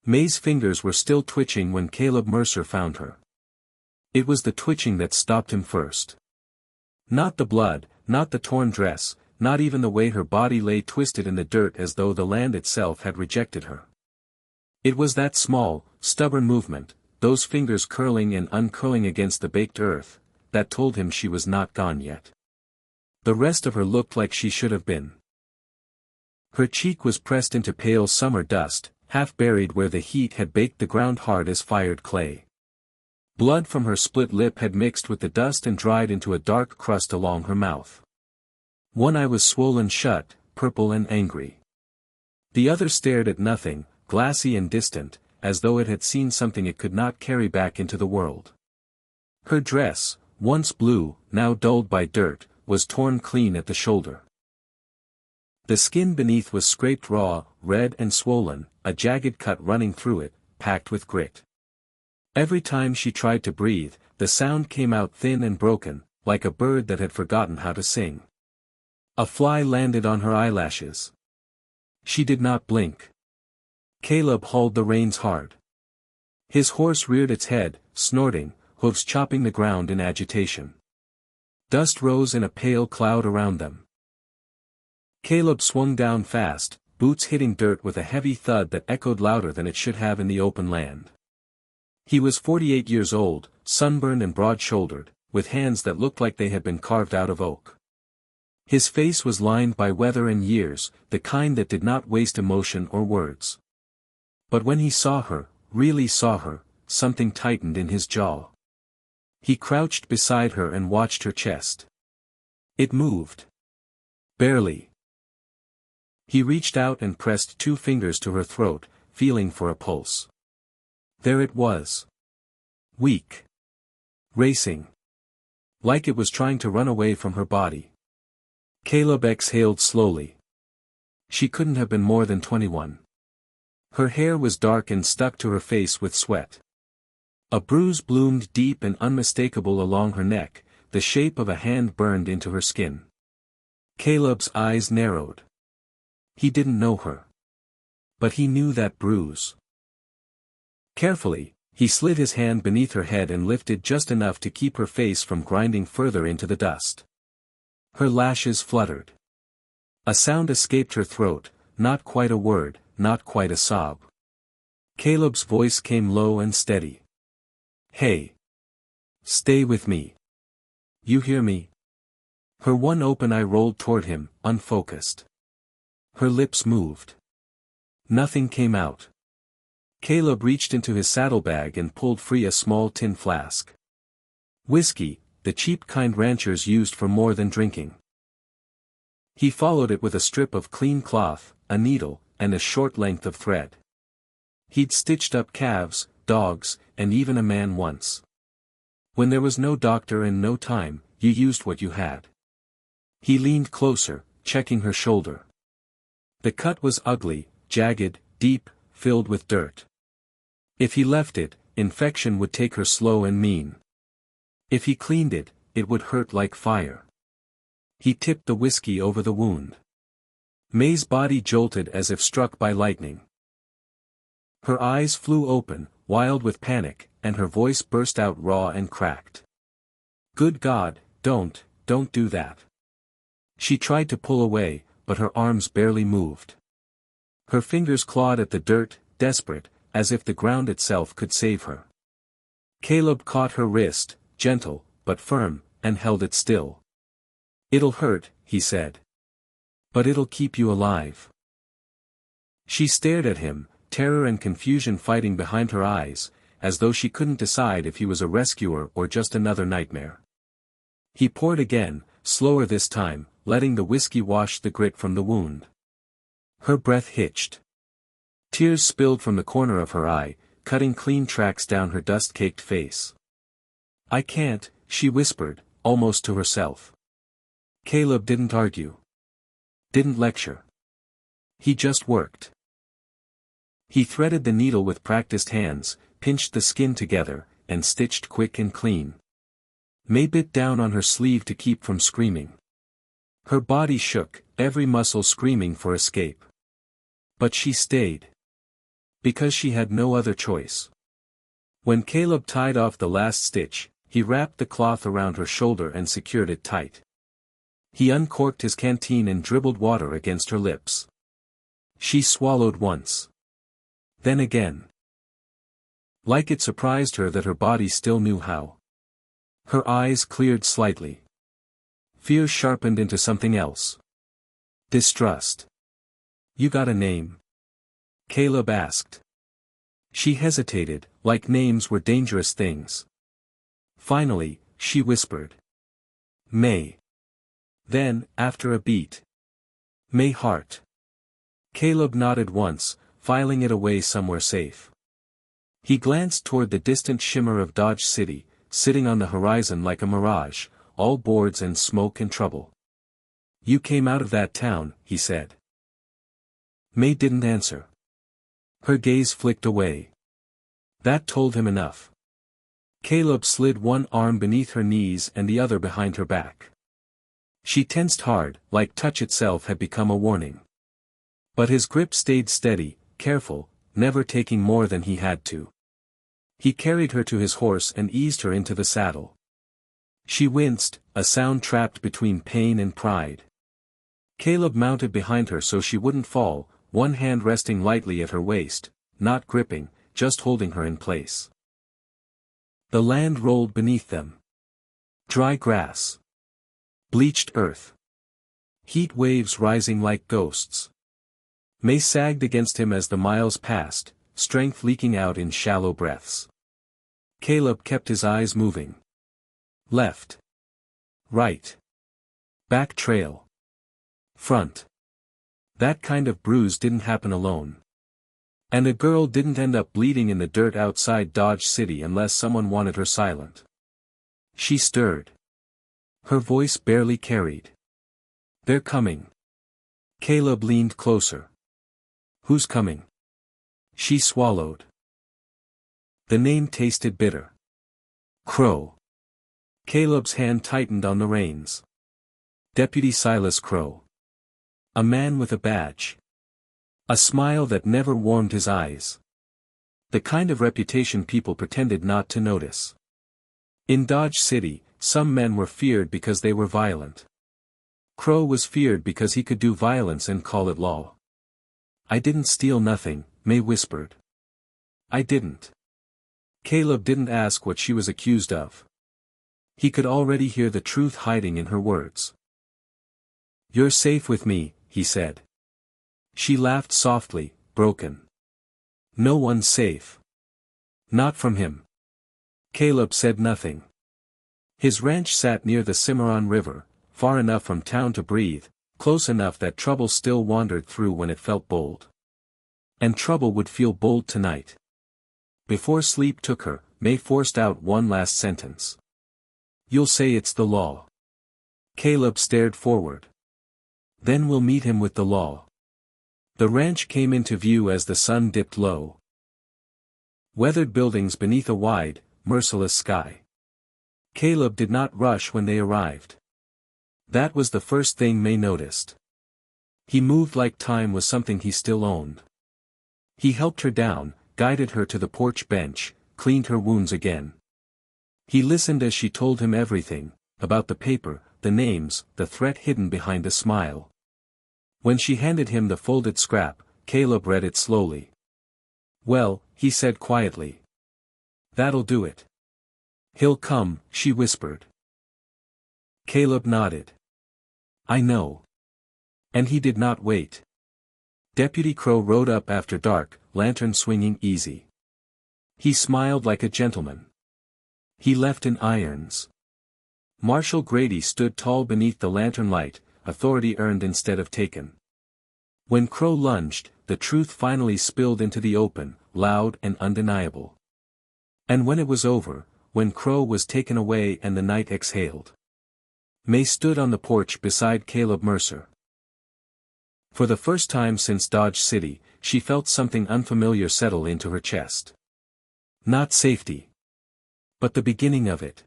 May's fingers were still twitching when Caleb Mercer found her. It was the twitching that stopped him first. Not the blood, not the torn dress, not even the way her body lay twisted in the dirt as though the land itself had rejected her. It was that small, stubborn movement, those fingers curling and uncurling against the baked earth, that told him she was not gone yet. The rest of her looked like she should have been. Her cheek was pressed into pale summer dust, half buried where the heat had baked the ground hard as fired clay. Blood from her split lip had mixed with the dust and dried into a dark crust along her mouth. One eye was swollen shut, purple and angry. The other stared at nothing, glassy and distant, as though it had seen something it could not carry back into the world. Her dress, once blue, now dulled by dirt, was torn clean at the shoulder. The skin beneath was scraped raw, red and swollen, a jagged cut running through it, packed with grit. Every time she tried to breathe, the sound came out thin and broken, like a bird that had forgotten how to sing. A fly landed on her eyelashes. She did not blink. Caleb hauled the reins hard. His horse reared its head, snorting, hoofs chopping the ground in agitation. Dust rose in a pale cloud around them. Caleb swung down fast, boots hitting dirt with a heavy thud that echoed louder than it should have in the open land. He was 48 years old, sunburned and broad-shouldered, with hands that looked like they had been carved out of oak. His face was lined by weather and years, the kind that did not waste emotion or words. But when he saw her, really saw her, something tightened in his jaw. He crouched beside her and watched her chest. It moved. Barely. He reached out and pressed 2 fingers to her throat, feeling for a pulse. There it was. Weak. Racing. Like it was trying to run away from her body. Caleb exhaled slowly. She couldn't have been more than 21. Her hair was dark and stuck to her face with sweat. A bruise bloomed deep and unmistakable along her neck, the shape of a hand burned into her skin. Caleb's eyes narrowed. He didn't know her. But he knew that bruise. Carefully, he slid his hand beneath her head and lifted just enough to keep her face from grinding further into the dust. Her lashes fluttered. A sound escaped her throat, not quite a word, not quite a sob. Caleb's voice came low and steady. Hey. Stay with me. You hear me? Her one open eye rolled toward him, unfocused. Her lips moved. Nothing came out. Caleb reached into his saddlebag and pulled free a small tin flask. Whiskey, the cheap kind ranchers used for more than drinking. He followed it with a strip of clean cloth, a needle, and a short length of thread. He'd stitched up calves, dogs, and even a man once. When there was no doctor and no time, you used what you had. He leaned closer, checking her shoulder. The cut was ugly, jagged, deep, filled with dirt. If he left it, infection would take her slow and mean. If he cleaned it, it would hurt like fire. He tipped the whiskey over the wound. May's body jolted as if struck by lightning. Her eyes flew open, wild with panic, and her voice burst out raw and cracked. Good God, don't do that. She tried to pull away, but her arms barely moved. Her fingers clawed at the dirt, desperate, as if the ground itself could save her. Caleb caught her wrist, gentle, but firm, and held it still. It'll hurt, he said. But it'll keep you alive. She stared at him, terror and confusion fighting behind her eyes, as though she couldn't decide if he was a rescuer or just another nightmare. He poured again, slower this time, letting the whiskey wash the grit from the wound. Her breath hitched. Tears spilled from the corner of her eye, cutting clean tracks down her dust-caked face. I can't, she whispered, almost to herself. Caleb didn't argue. Didn't lecture. He just worked. He threaded the needle with practiced hands, pinched the skin together, and stitched quick and clean. May bit down on her sleeve to keep from screaming. Her body shook, every muscle screaming for escape. But she stayed. Because she had no other choice. When Caleb tied off the last stitch, he wrapped the cloth around her shoulder and secured it tight. He uncorked his canteen and dribbled water against her lips. She swallowed once. Then again. Like it surprised her that her body still knew how. Her eyes cleared slightly. Fear sharpened into something else. Distrust. "You got a name?" Caleb asked. She hesitated, like names were dangerous things. Finally, she whispered. "May." Then, after a beat. "May Hart." Caleb nodded once, filing it away somewhere safe. He glanced toward the distant shimmer of Dodge City, sitting on the horizon like a mirage, all boards and smoke and trouble. "You came out of that town," he said. May didn't answer. Her gaze flicked away. That told him enough. Caleb slid one arm beneath her knees and the other behind her back. She tensed hard, like touch itself had become a warning. But his grip stayed steady, careful, never taking more than he had to. He carried her to his horse and eased her into the saddle. She winced, a sound trapped between pain and pride. Caleb mounted behind her so she wouldn't fall, one hand resting lightly at her waist, not gripping, just holding her in place. The land rolled beneath them. Dry grass. Bleached earth. Heat waves rising like ghosts. May sagged against him as the miles passed, strength leaking out in shallow breaths. Caleb kept his eyes moving. Left. Right. Back trail. Front. That kind of bruise didn't happen alone. And a girl didn't end up bleeding in the dirt outside Dodge City unless someone wanted her silent. She stirred. Her voice barely carried. "They're coming." Caleb leaned closer. "Who's coming?" She swallowed. The name tasted bitter. Crow. Caleb's hand tightened on the reins. Deputy Silas Crow. A man with a badge. A smile that never warmed his eyes. The kind of reputation people pretended not to notice. In Dodge City, some men were feared because they were violent. Crow was feared because he could do violence and call it law. "I didn't steal nothing," May whispered. "I didn't." Caleb didn't ask what she was accused of. He could already hear the truth hiding in her words. "You're safe with me," he said. She laughed softly, broken. "No one's safe. Not from him." Caleb said nothing. His ranch sat near the Cimarron River, far enough from town to breathe, close enough that trouble still wandered through when it felt bold. And trouble would feel bold tonight. Before sleep took her, May forced out one last sentence. "You'll say it's the law." Caleb stared forward. "Then we'll meet him with the law." The ranch came into view as the sun dipped low. Weathered buildings beneath a wide, merciless sky. Caleb did not rush when they arrived. That was the first thing May noticed. He moved like time was something he still owned. He helped her down, guided her to the porch bench, cleaned her wounds again. He listened as she told him everything, about the paper, the names, the threat hidden behind a smile. When she handed him the folded scrap, Caleb read it slowly. "Well," he said quietly. "That'll do it." "He'll come," she whispered. Caleb nodded. "I know." And he did not wait. Deputy Crow rode up after dark, lantern swinging easy. He smiled like a gentleman. He left in irons. Marshal Grady stood tall beneath the lantern light, authority earned instead of taken. When Crow lunged, the truth finally spilled into the open, loud and undeniable. And when it was over, when Crow was taken away and the night exhaled, May stood on the porch beside Caleb Mercer. For the first time since Dodge City, she felt something unfamiliar settle into her chest. Not safety. But the beginning of it.